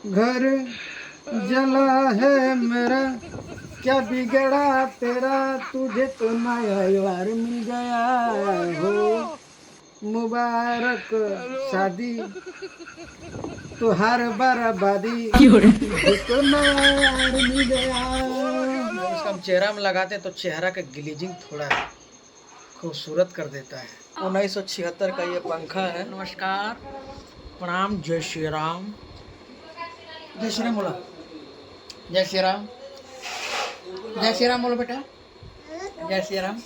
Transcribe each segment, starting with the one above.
घर जला है मेरा, क्या बिगड़ा तेरा, तुझे तो नया यार मिल गया हो। मुबारक शादी तो हर बर्बादी, तुझे तो नया यार मिल गया। इसका हम चेहरा में लगाते हैं तो चेहरा का ग्लेजिंग थोड़ा खूबसूरत कर देता है। 1976 का ये पंखा है। नमस्कार, प्रणाम, जय श्री राम। जय श्री राम बोला, जय श्री राम, जय श्री राम बोलो बेटा, जय श्री राम।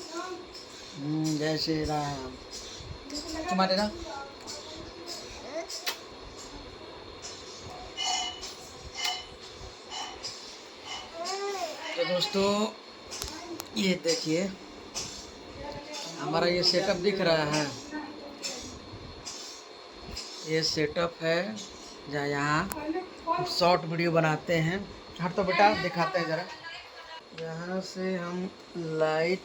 जय श्री राम। तुम्हारे ना तो दोस्तों ये देखिए हमारा ये सेटअप दिख रहा है। ये सेटअप है जहाँ यहाँ शॉर्ट वीडियो बनाते हैं। हट तो बेटा दिखाते हैं ज़रा। यहाँ से हम लाइट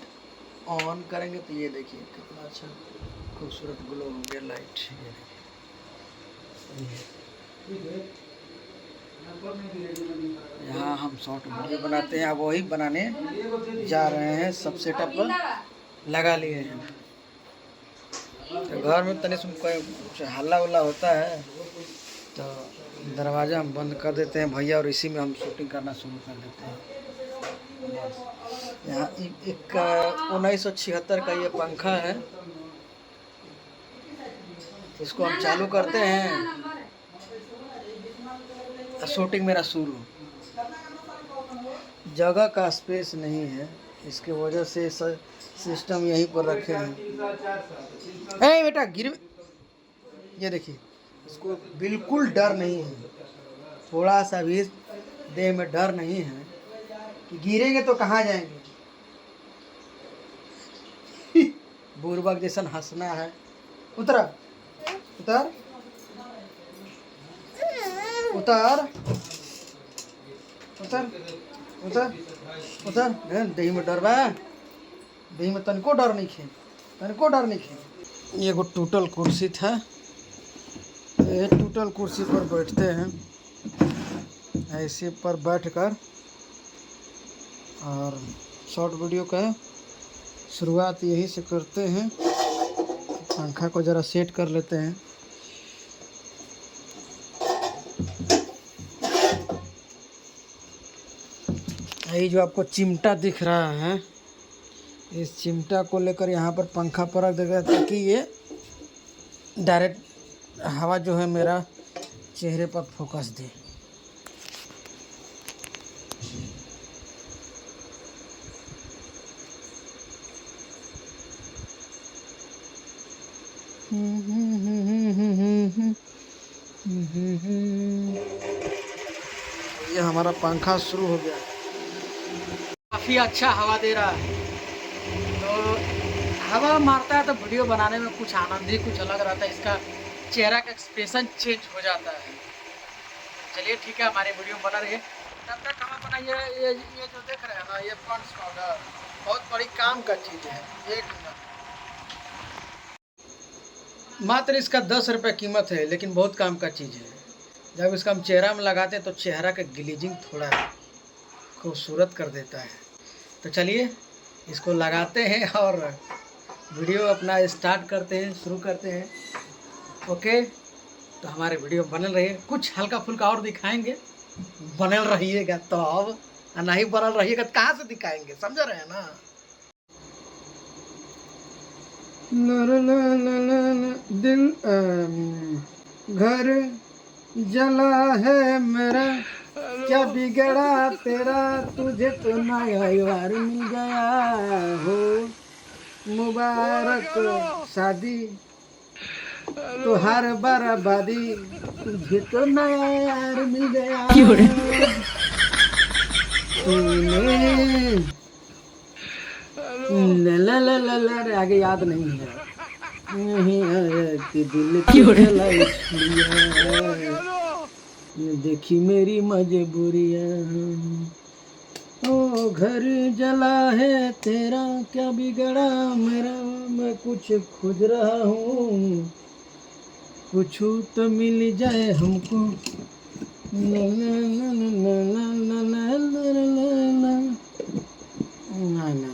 ऑन करेंगे तो ये देखिए कितना अच्छा खूबसूरत ग्लो हो गया लाइट। ये देखिए यहाँ हम शॉर्ट वीडियो बनाते हैं। अब वही बनाने जा रहे हैं। सब सेटअप लगा लिए हैं। तो घर में तनिक कुछ हल्ला उल्ला होता है तो दरवाज़ा हम बंद कर देते हैं भैया, और इसी में हम शूटिंग करना शुरू कर देते हैं। यहाँ एक 1976 का ये पंखा है। इसको हम चालू करते हैं, शूटिंग मेरा शुरू। जगह का स्पेस नहीं है, इसके वजह से सिस्टम यहीं पर रखे हैं। ए बेटा गिर, ये देखिए इसको बिल्कुल डर नहीं है, थोड़ा सा भी देह में डर नहीं है कि गिरेंगे तो कहाँ जाएंगे। बुर्बक जैसन हंसना है। उतरा, उतर उतर उतर उतर उतर। दही में डर बा, दही में तनको डर नहीं खे, तनको डर नहीं खे। ये को टूटल कुर्सी था, ये टूटल कुर्सी पर बैठते हैं ऐसे पर बैठकर, और शॉर्ट वीडियो का शुरुआत यहीं से करते हैं। पंखा को ज़रा सेट कर लेते हैं। ये जो आपको चिमटा दिख रहा है, इस चिमटा को लेकर यहाँ पर पंखा पर रख देगा ताकि ये डायरेक्ट हवा जो है मेरा चेहरे पर फोकस दे। ये हमारा पंखा शुरू हो गया। काफ़ी अच्छा हवा दे रहा है। तो हवा मारता है तो वीडियो बनाने में कुछ आनंद ही कुछ अलग रहता है। इसका चेहरा का एक्सप्रेशन चेंज हो जाता है। चलिए ठीक है, हमारी वीडियो बना रही है। तब तक हम अपना ये जो देख रहे हैं ना, ये पॉन्ड्स पाउडर बहुत बड़ी काम का चीज़ है। एक मिनट, मात्र इसका 10 रुपये कीमत है, लेकिन बहुत काम का चीज़ है। जब इसका हम चेहरा में लगाते हैं तो चेहरा का ग्लेजिंग थोड़ा खूबसूरत कर देता है। तो चलिए इसको लगाते हैं और वीडियो अपना स्टार्ट करते हैं, शुरू करते हैं। ओके, तो हमारे वीडियो बनल रहिए, कुछ हल्का फुल्का और दिखाएंगे, बनल रहिएगा। तो अब नहीं बनल रहिएगा तो कहाँ से दिखाएंगे, समझ रहे हैं ना। दिल घर जला है मेरा, क्या बिगड़ा तेरा, तुझे तो नया यार मिल गया हो। मुबारक शादी तो हर बर्बादी, तुझे तो नया यार मिल गया। ला ला ला ला ला, आगे याद नहीं है। नहीं कि दिल देखी मेरी मजबूरियाँ, ओ घर जला है तेरा, क्या बिगड़ा मेरा, मैं कुछ खोज रहा हूँ, कुछ तो मिल जाए हमको, ना, ना, ना, ना, ना, ना, ना, ना, ना, ना, ना, ना, ना,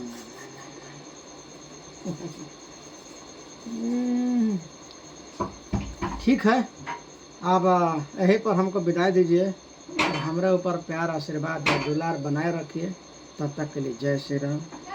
हम्म, ठीक है। अब यहीं पर हमको विदाई दीजिए और हमारे ऊपर प्यार आशीर्वाद और दुलार बनाए रखिए। तब तक के लिए जय श्री राम।